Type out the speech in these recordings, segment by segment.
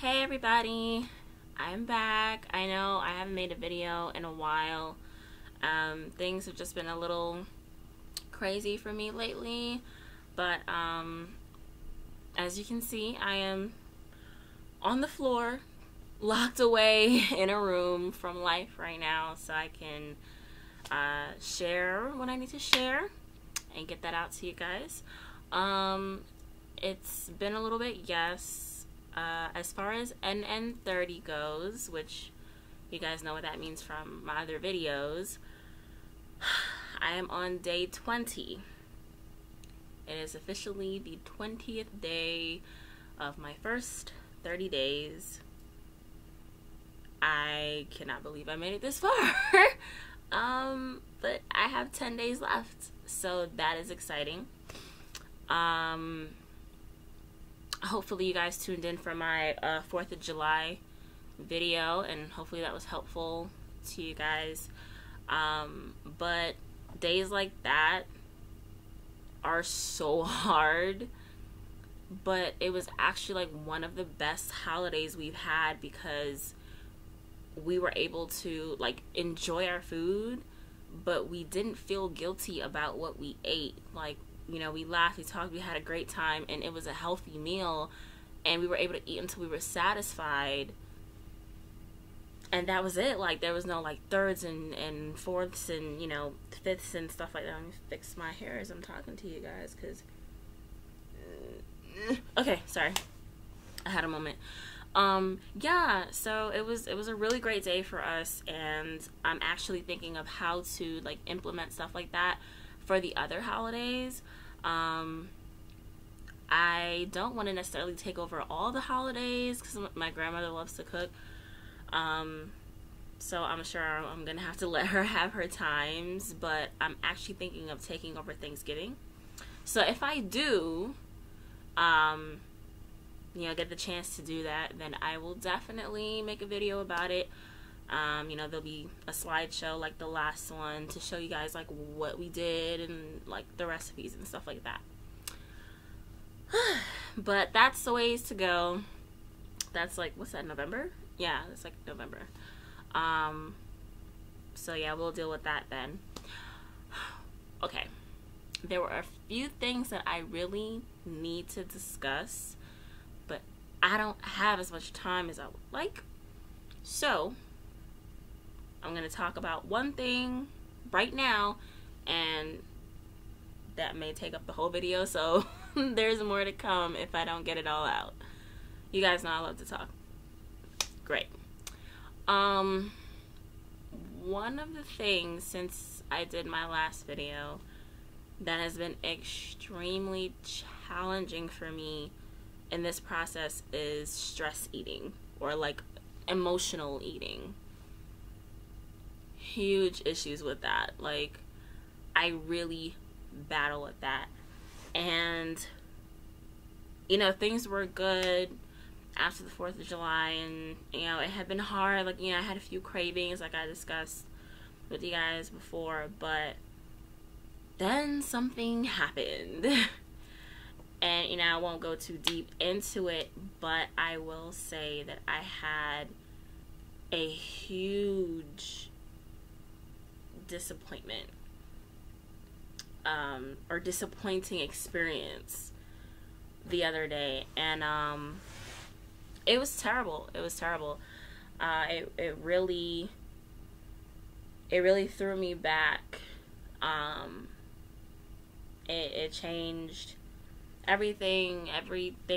Hey everybody, I'm back. I know I haven't made a video in a while. Things have just been a little crazy for me lately, but as you can see, I am on the floor, locked away in a room from life right now, so I can share what I need to share and get that out to you guys. It's been a little bit, yes. As far as NN30 goes, which you guys know what that means from my other videos, I am on day 20. It is officially the 20th day of my first 30 days. I cannot believe I made it this far. But I have 10 days left, so that is exciting. Hopefully you guys tuned in for my 4th of July video, and hopefully that was helpful to you guys. But days like that are so hard, but it was actually like one of the best holidays we've had because we were able to like enjoy our food, but we didn't feel guilty about what we ate. Like, you know, we laughed, we talked, we had a great time, and it was a healthy meal, and we were able to eat until we were satisfied, and that was it. Like, there was no like thirds and fourths and, you know, fifths and stuff like that. Let me fix my hair as I'm talking to you guys, because okay, sorry, I had a moment. Yeah, so it was a really great day for us, and I'm actually thinking of how to like implement stuff like that for the other holidays. I don't want to necessarily take over all the holidays because my grandmother loves to cook. So I'm sure I'm gonna have to let her have her times, but I'm actually thinking of taking over Thanksgiving. So if I do, you know, get the chance to do that, then I will definitely make a video about it. You know, there'll be a slideshow like the last one to show you guys like what we did and like the recipes and stuff like that. But that's the ways to go. That's like, what's that, November? Yeah, that's like November. So yeah, we'll deal with that then. Okay, there were a few things that I really need to discuss, but I don't have as much time as I would like. So I'm going to talk about one thing right now, and that may take up the whole video, so there's more to come if I don't get it all out. You guys know I love to talk. Great. One of the things since I did my last video that has been extremely challenging for me in this process is stress eating, or like emotional eating. Huge issues with that. Like, I really battle with that. And, you know, things were good after the 4th of July, and, you know, it had been hard. Like, you know, I had a few cravings, like I discussed with you guys before, but then something happened. And, you know, I won't go too deep into it, but I will say that I had a huge disappointment or disappointing experience the other day, and it was terrible. It was terrible. It really threw me back. It changed everything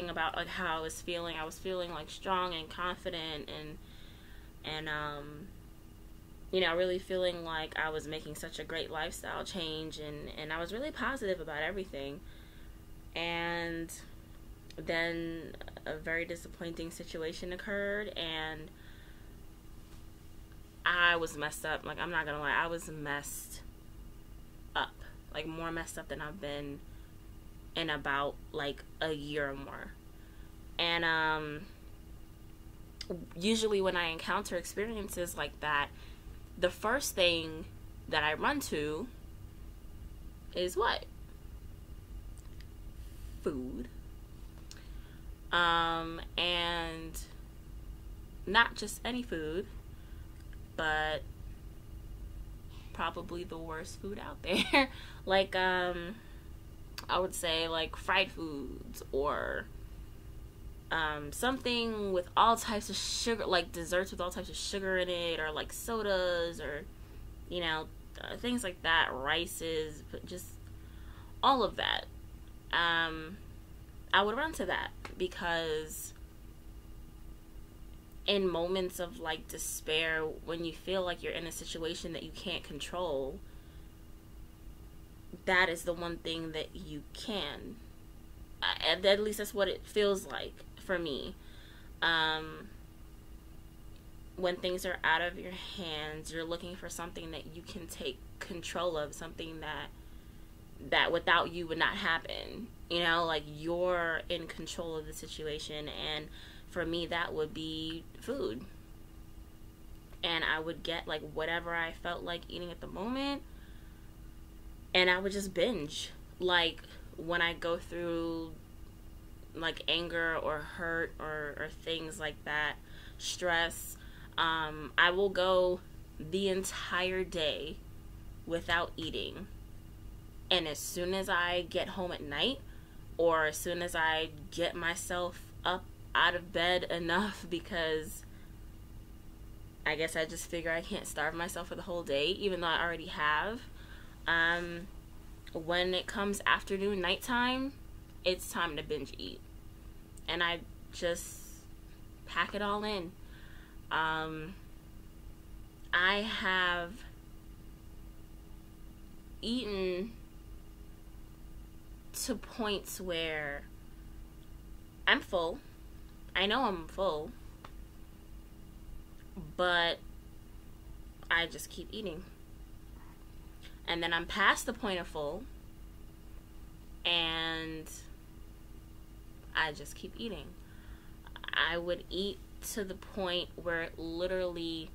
about like how I was feeling. I was feeling like strong and confident, and you know, really feeling like I was making such a great lifestyle change, and I was really positive about everything. And then a very disappointing situation occurred, and I was messed up. Like, I'm not gonna lie, I was messed up. Like, more messed up than I've been in about like a year or more. And usually when I encounter experiences like that, the first thing that I run to is what? Food. And not just any food, but probably the worst food out there. Like, I would say, like, fried foods, or something with all types of sugar, like desserts with all types of sugar in it, or like sodas, or, you know, things like that, rices, but just all of that. I would run to that, because in moments of like despair, when you feel like you're in a situation that you can't control, that is the one thing that you can. At least that's what it feels like for me. When things are out of your hands, you're looking for something that you can take control of, something that without you would not happen. You know, like, you're in control of the situation, and for me, that would be food. And I would get, like, whatever I felt like eating at the moment, and I would just binge. Like, when I go through, like, anger or hurt or things like that, stress, I will go the entire day without eating. And as soon as I get home at night, or as soon as I get myself up out of bed enough, because I guess I just figure I can't starve myself for the whole day, even though I already have, when it comes afternoon, nighttime, it's time to binge eat. And I just pack it all in. I have eaten to points where I'm full. I know I'm full, but I just keep eating. And then I'm past the point of full, and I just keep eating. I would eat to the point where literally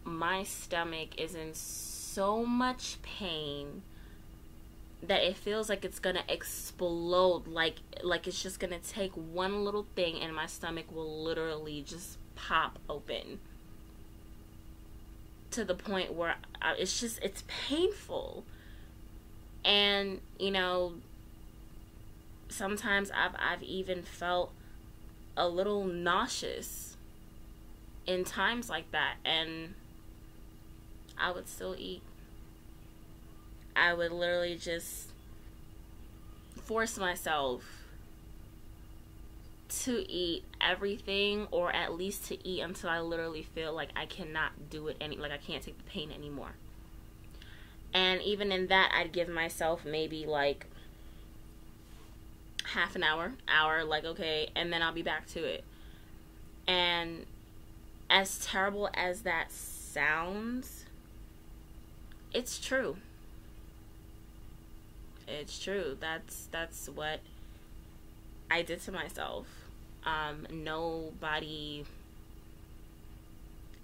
my stomach is in so much pain that it feels like it's gonna explode, like it's just gonna take one little thing and my stomach will literally just pop open, to the point where it's painful. And, you know, sometimes I've even felt a little nauseous in times like that, and I would still eat. I would literally just force myself to eat everything, or at least to eat until I literally feel like I cannot do it like I can't take the pain anymore. And even in that, I'd give myself maybe like half an hour, like, okay, and then I'll be back to it. And as terrible as that sounds, it's true. It's true. That's what I did to myself. Nobody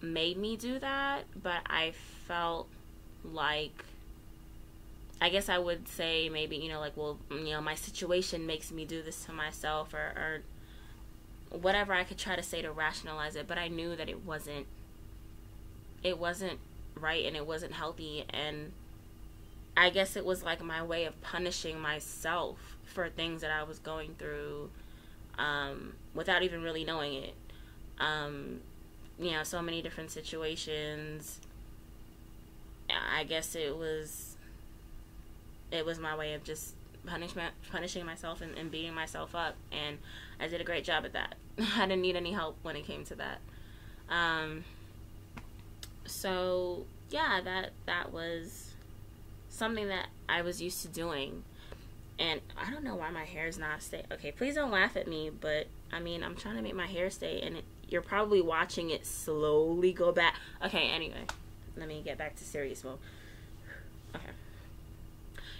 made me do that, but I felt like, I guess I would say maybe, you know, like, well, you know, my situation makes me do this to myself, or whatever I could try to say to rationalize it, but I knew that it wasn't right, and it wasn't healthy, and I guess it was like my way of punishing myself for things that I was going through, without even really knowing it. You know, so many different situations. I guess it was my way of just punishing myself and beating myself up, and I did a great job at that. I didn't need any help when it came to that. So yeah, that was something that I was used to doing. And I don't know why my hair is not stay. Okay, please don't laugh at me, but I mean, I'm trying to make my hair stay, and you're probably watching it slowly go back. Okay, anyway, let me get back to serious mode. Okay.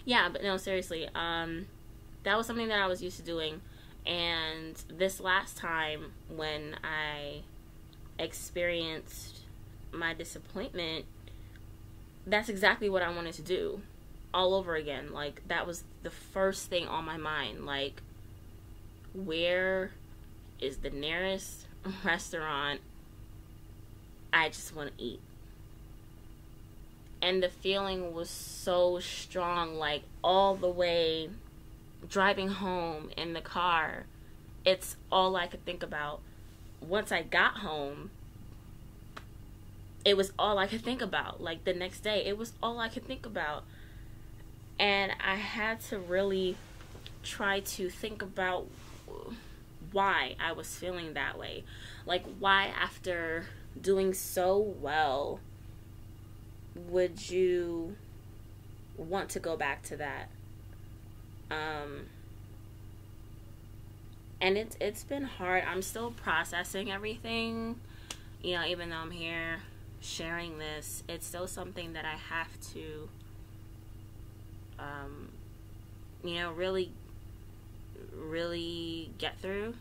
Yeah, but no, seriously, that was something that I was used to doing, and this last time when I experienced my disappointment, that's exactly what I wanted to do all over again. Like, that was the first thing on my mind. Like, where is the nearest restaurant I just want to eat. And the feeling was so strong, like all the way driving home in the car. It's all I could think about. Once I got home, it was all I could think about. Like the next day, it was all I could think about. And I had to really try to think about why I was feeling that way. Like, why, after doing so well, would you want to go back to that? And it's been hard. I'm still processing everything. You know, even though I'm here sharing this, it's still something that I have to, you know, really get through.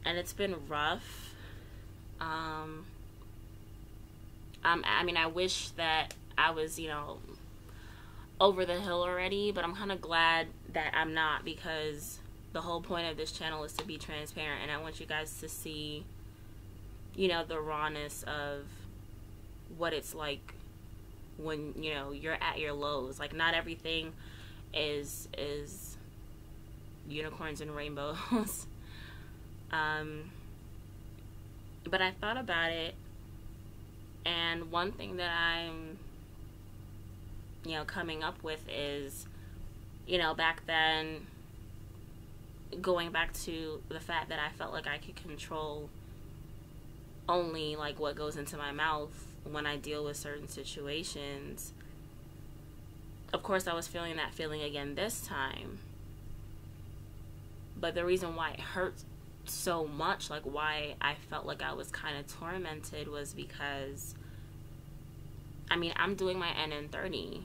And it's been rough. I mean, I wish that I was, you know, over the hill already, but I'm kind of glad that I'm not, because the whole point of this channel is to be transparent, and I want you guys to see, you know, the rawness of what it's like when, you know, you're at your lows. Like, not everything is unicorns and rainbows. But I thought about it, and one thing that I'm, you know, coming up with is, you know, back then, going back to the fact that I felt like I could control only, like, what goes into my mouth when I deal with certain situations. Of course, I was feeling that feeling again this time. But the reason why it hurt so much, like why I felt like I was kind of tormented, was because, I mean, I'm doing my NN30,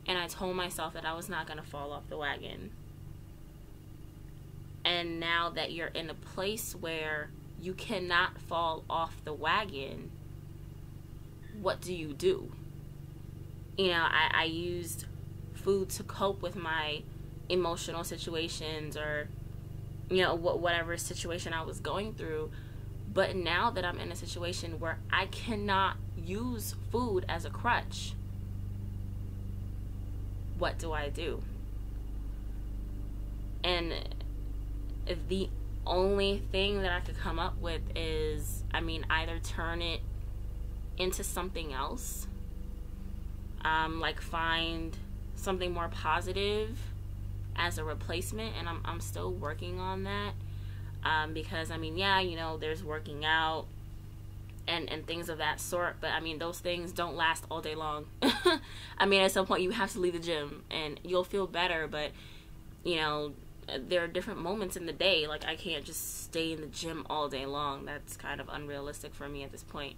and I told myself that I was not going to fall off the wagon. And now that you're in a place where you cannot fall off the wagon, what do? You know, I used food to cope with my emotional situations, or, you know, whatever situation I was going through. But now that I'm in a situation where I cannot use food as a crutch, what do I do? And the only thing that I could come up with is, I mean, either turn it into something else, like find something more positive as a replacement, and I'm still working on that, because, I mean, yeah, you know, there's working out and things of that sort, but I mean, those things don't last all day long. I mean, at some point you have to leave the gym and you'll feel better, but, you know, there are different moments in the day. Like, I can't just stay in the gym all day long. That's kind of unrealistic for me at this point.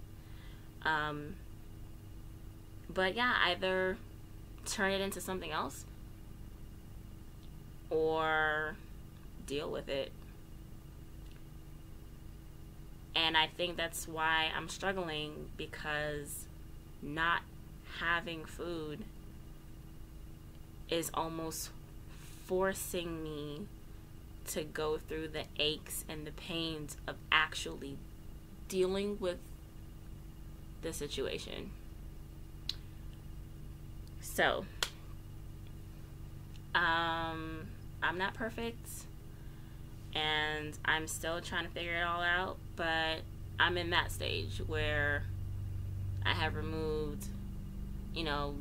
But yeah, either turn it into something else or deal with it. And I think that's why I'm struggling, because not having food is almost forcing me to go through the aches and the pains of actually dealing with the situation. So, I'm not perfect, and I'm still trying to figure it all out, but I'm in that stage where I have removed, you know,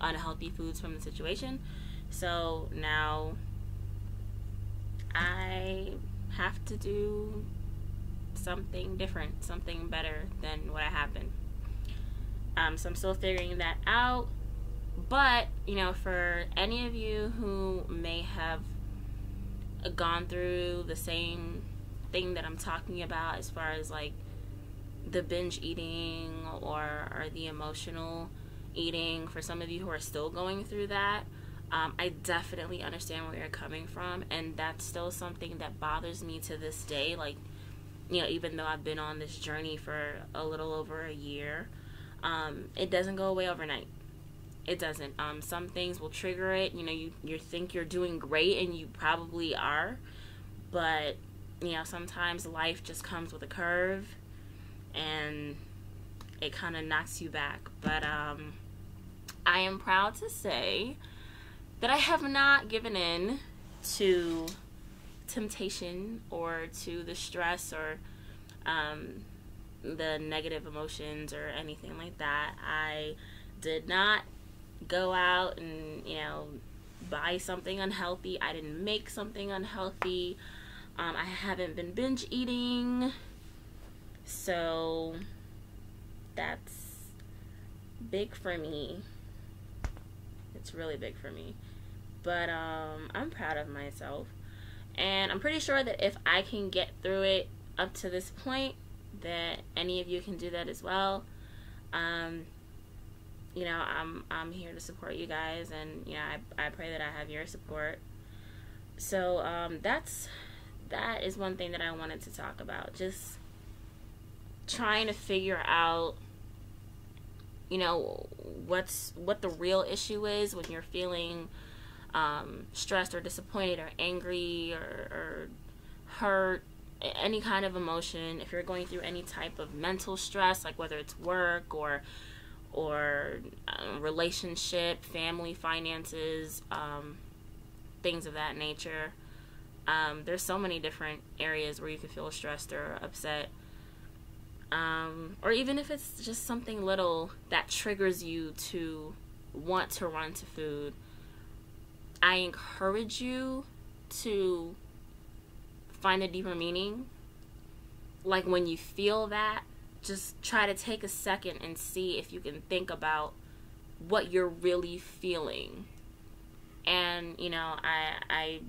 unhealthy foods from the situation. So now I have to do something different, something better than what I have been. So I'm still figuring that out. But, you know, for any of you who may have gone through the same thing that I'm talking about, as far as like the binge eating or the emotional eating, for some of you who are still going through that, I definitely understand where you're coming from, and that's still something that bothers me to this day. Like, you know, even though I've been on this journey for a little over a year, it doesn't go away overnight. It doesn't. Some things will trigger it. You know, you think you're doing great, and you probably are, but, you know, sometimes life just comes with a curve, and it kind of knocks you back. But I am proud to say that I have not given in to temptation or to the stress or the negative emotions or anything like that. I did not go out and, buy something unhealthy. I didn't make something unhealthy. I haven't been binge eating. So that's big for me. It's really big for me. But I'm proud of myself. And I'm pretty sure that if I can get through it up to this point, that any of you can do that as well. I'm here to support you guys, and I pray that I have your support. So that is one thing that I wanted to talk about. Just trying to figure out what the real issue is when you're feeling stressed or disappointed or angry or hurt, any kind of emotion. If you're going through any type of mental stress, like whether it's work or relationship, family, finances, things of that nature. There's so many different areas where you can feel stressed or upset. Or even if it's just something little that triggers you to want to run to food, I encourage you to find a deeper meaning. Like when you feel that, just try to take a second and see if you can think about what you're really feeling. And, I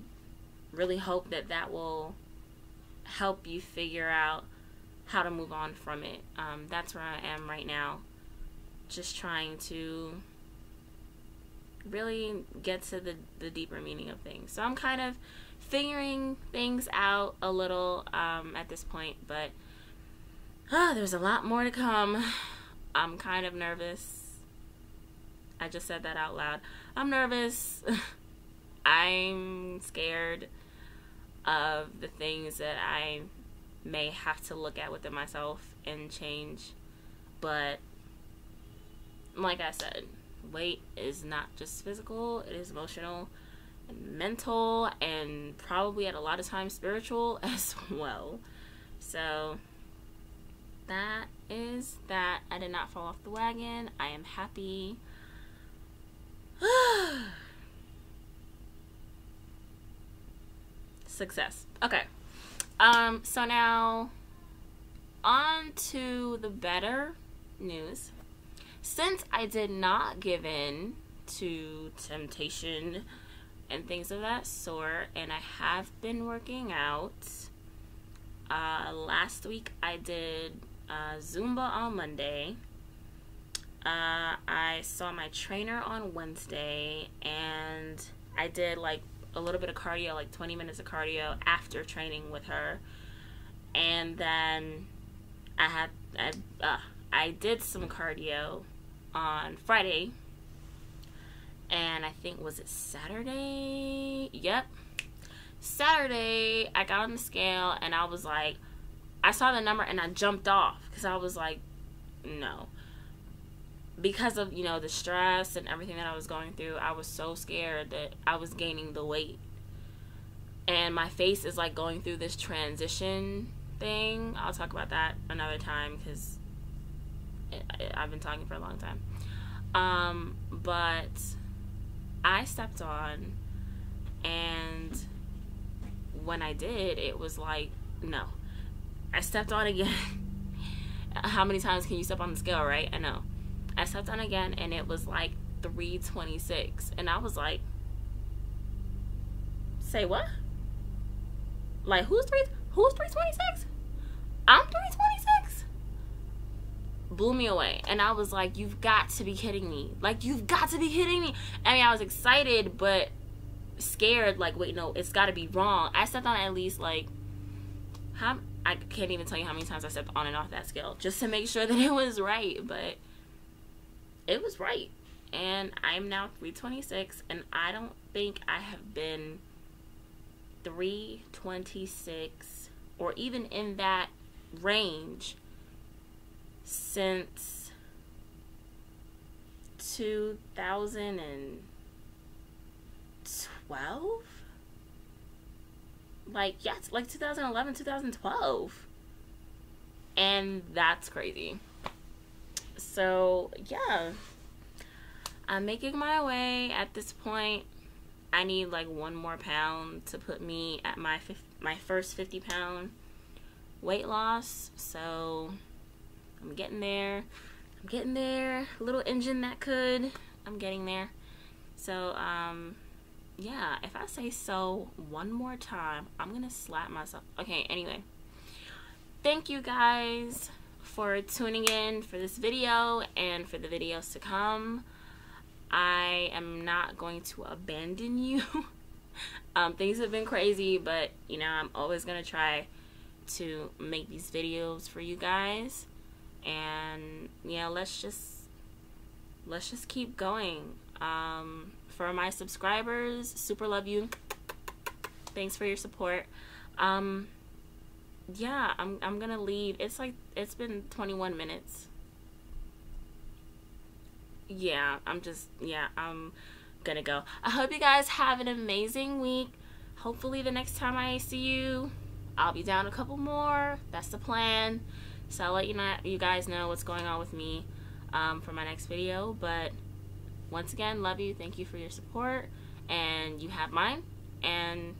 really hope that will help you figure out how to move on from it. That's where I am right now. Just trying to really get to the deeper meaning of things. So I'm kind of figuring things out a little at this point, but there's a lot more to come. I'm kind of nervous. I just said that out loud. I'm nervous. I'm scared of the things that I may have to look at within myself and change. But like I said, weight is not just physical, it is emotional and mental, and probably at a lot of times spiritual as well. So that is that. I did not fall off the wagon. I am happy. Success. Okay. So now on to the better news. Since I did not give in to temptation and things of that sort, and I have been working out, last week I did Zumba on Monday. I saw my trainer on Wednesday, and I did like a little bit of cardio, like 20 minutes of cardio after training with her. And then I did some cardio on Friday, and I think, was it Saturday? Yep. Saturday, I got on the scale, and I was like, I saw the number, and I jumped off, because I was like, no. Because of, the stress and everything that I was going through, I was so scared that I was gaining the weight. And my face is, like, going through this transition thing. I'll talk about that another time, because I've been talking for a long time. But I stepped on, and when I did, it was like, no. I stepped on again. How many times can you step on the scale, right? I know. I stepped on again, and it was like 326. And I was like, say what? Like, who's 326? I'm 326? Blew me away. And I was like, you've got to be kidding me. Like, you've got to be kidding me. I mean, I was excited, but scared. Like, wait, no, it's got to be wrong. I stepped on at least, like, I can't even tell you how many times I stepped on and off that scale just to make sure that it was right. But it was right. And I'm now 326, and I don't think I have been 326 or even in that range since 2012. Like, yeah, it's like 2011, 2012. And that's crazy. So, yeah. I'm making my way at this point. I need like 1 more pound to put me at my first 50-pound weight loss. So, I'm getting there. I'm getting there. Little engine that could. I'm getting there. So, yeah, if I say so 1 more time, I'm gonna slap myself. Okay, anyway. Thank you guys for tuning in for this video and for the videos to come. I am not going to abandon you. Things have been crazy, but you know, I'm always gonna try to make these videos for you guys. And yeah, let's just keep going. For my subscribers, super love you. Thanks for your support. Yeah, I'm gonna leave. It's been 21 minutes. Yeah, I'm gonna go. I hope you guys have an amazing week. Hopefully the next time I see you, I'll be down a couple more. That's the plan. So I'll let you guys know what's going on with me for my next video. But once again, love you. Thank you for your support. And you have mine. And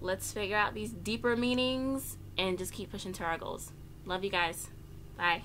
let's figure out these deeper meanings and just keep pushing to our goals. Love you guys. Bye.